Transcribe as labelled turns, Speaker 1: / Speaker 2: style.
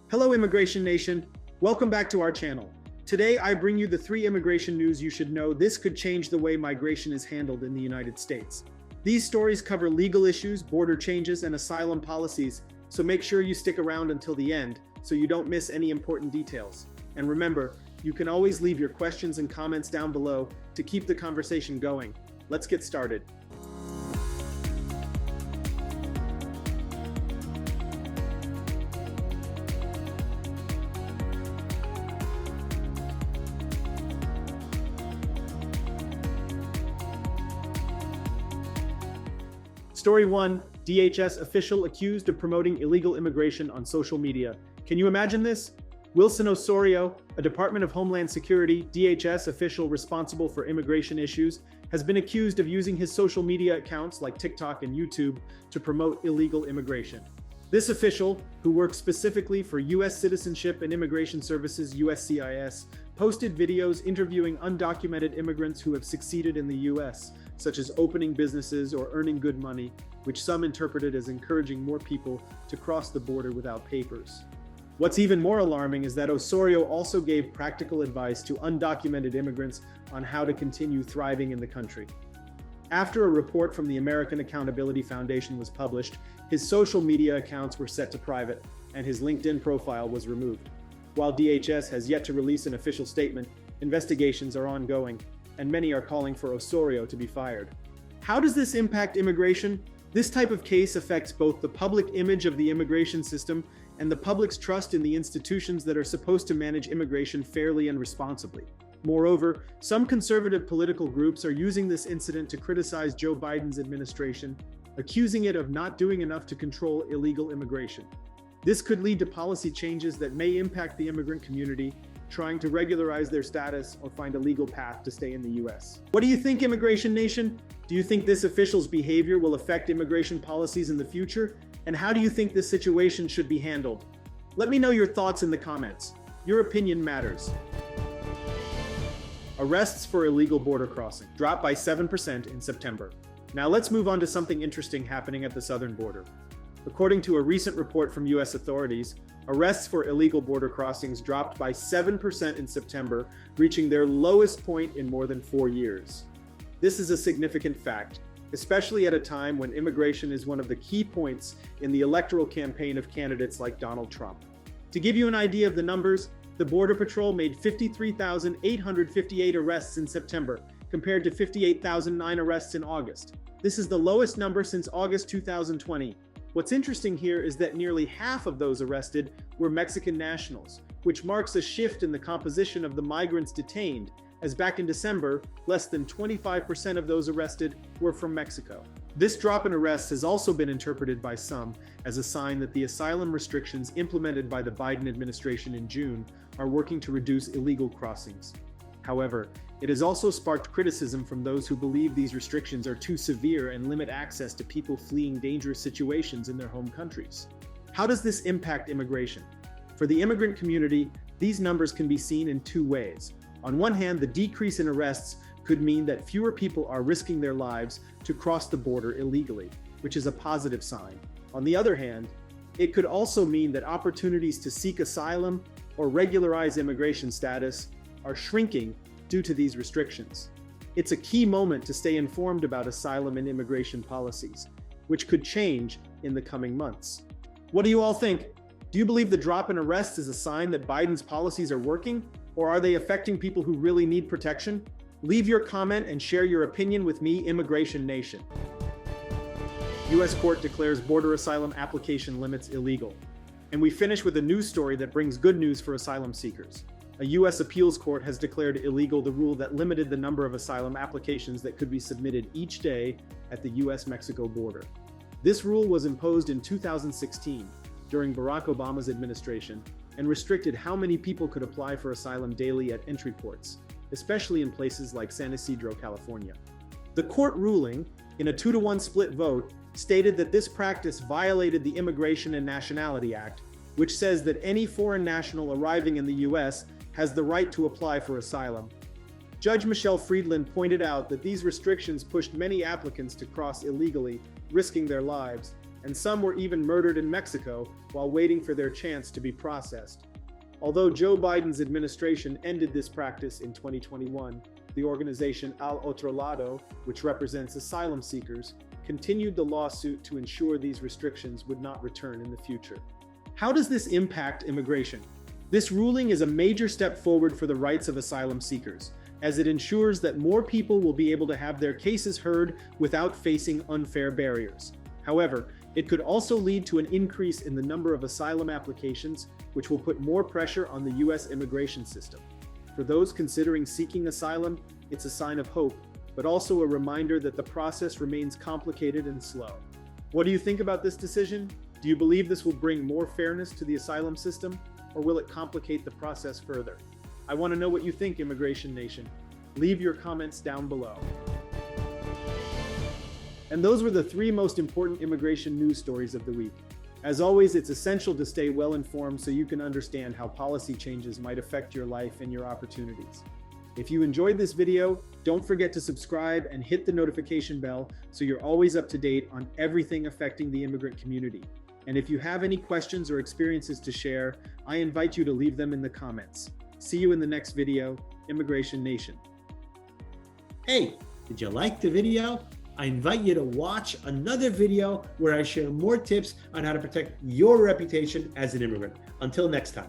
Speaker 1: Hello, Immigration Nation. Welcome back to our channel. Today, I bring you the 3 immigration news you should know. This could change the way migration is handled in the United States. These stories cover legal issues, border changes, and asylum policies, so make sure you stick around until the end so you don't miss any important details. And remember, you can always leave your questions and comments down below to keep the conversation going. Let's get started. Story 1, DHS official accused of promoting illegal immigration on social media. Can you imagine this? Wilson Osorio, a Department of Homeland Security (DHS) official responsible for immigration issues, has been accused of using his social media accounts like TikTok and YouTube to promote illegal immigration. This official, who works specifically for U.S. Citizenship and Immigration Services (USCIS), posted videos interviewing undocumented immigrants who have succeeded in the U.S., such as opening businesses or earning good money, which some interpreted as encouraging more people to cross the border without papers. What's even more alarming is that Osorio also gave practical advice to undocumented immigrants on how to continue thriving in the country. After a report from the American Accountability Foundation was published, his social media accounts were set to private, and his LinkedIn profile was removed. While DHS has yet to release an official statement, investigations are ongoing, and many are calling for Osorio to be fired. How does this impact immigration? This type of case affects both the public image of the immigration system and the public's trust in the institutions that are supposed to manage immigration fairly and responsibly. Moreover, some conservative political groups are using this incident to criticize Joe Biden's administration, accusing it of not doing enough to control illegal immigration. This could lead to policy changes that may impact the immigrant community, trying to regularize their status or find a legal path to stay in the U.S. What do you think, Immigration Nation? Do you think this official's behavior will affect immigration policies in the future? And how do you think this situation should be handled? Let me know your thoughts in the comments. Your opinion matters. Arrests for illegal border crossing dropped by 7% in September. Now let's move on to something interesting happening at the southern border. According to a recent report from U.S. authorities, arrests for illegal border crossings dropped by 7% in September, reaching their lowest point in more than 4 years. This is a significant fact, especially at a time when immigration is one of the key points in the electoral campaign of candidates like Donald Trump. To give you an idea of the numbers, the Border Patrol made 53,858 arrests in September, compared to 58,009 arrests in August. This is the lowest number since August 2020. What's interesting here is that nearly half of those arrested were Mexican nationals, which marks a shift in the composition of the migrants detained, as back in December, less than 25% of those arrested were from Mexico. This drop in arrests has also been interpreted by some as a sign that the asylum restrictions implemented by the Biden administration in June are working to reduce illegal crossings. However, it has also sparked criticism from those who believe these restrictions are too severe and limit access to people fleeing dangerous situations in their home countries. How does this impact immigration? For the immigrant community, these numbers can be seen in 2 ways. On one hand, the decrease in arrests could mean that fewer people are risking their lives to cross the border illegally, which is a positive sign. On the other hand, it could also mean that opportunities to seek asylum or regularize immigration status are shrinking due to these restrictions. It's a key moment to stay informed about asylum and immigration policies, which could change in the coming months. What do you all think? Do you believe the drop in arrests is a sign that Biden's policies are working, or are they affecting people who really need protection? Leave your comment and share your opinion with me, Immigration Nation. U.S. court declares border asylum application limits illegal. And we finish with a news story that brings good news for asylum seekers. A U.S. appeals court has declared illegal the rule that limited the number of asylum applications that could be submitted each day at the U.S.-Mexico border. This rule was imposed in 2016 during Barack Obama's administration and restricted how many people could apply for asylum daily at entry ports, especially in places like San Ysidro, California. The court ruling, in a 2-to-1 split vote, stated that this practice violated the Immigration and Nationality Act, which says that any foreign national arriving in the U.S. has the right to apply for asylum. Judge Michelle Friedland pointed out that these restrictions pushed many applicants to cross illegally, risking their lives, and some were even murdered in Mexico while waiting for their chance to be processed. Although Joe Biden's administration ended this practice in 2021, the organization Al Otro Lado, which represents asylum seekers, continued the lawsuit to ensure these restrictions would not return in the future. How does this impact immigration? This ruling is a major step forward for the rights of asylum seekers, as it ensures that more people will be able to have their cases heard without facing unfair barriers. However, it could also lead to an increase in the number of asylum applications, which will put more pressure on the U.S. immigration system. For those considering seeking asylum, it's a sign of hope, but also a reminder that the process remains complicated and slow. What do you think about this decision? Do you believe this will bring more fairness to the asylum system, or will it complicate the process further? I want to know what you think, Immigration Nation. Leave your comments down below. And those were the 3 most important immigration news stories of the week. As always, it's essential to stay well informed so you can understand how policy changes might affect your life and your opportunities. If you enjoyed this video, don't forget to subscribe and hit the notification bell so you're always up to date on everything affecting the immigrant community. And if you have any questions or experiences to share, I invite you to leave them in the comments. See you in the next video, Immigration Nation.
Speaker 2: Hey, did you like the video? I invite you to watch another video where I share more tips on how to protect your reputation as an immigrant. Until next time.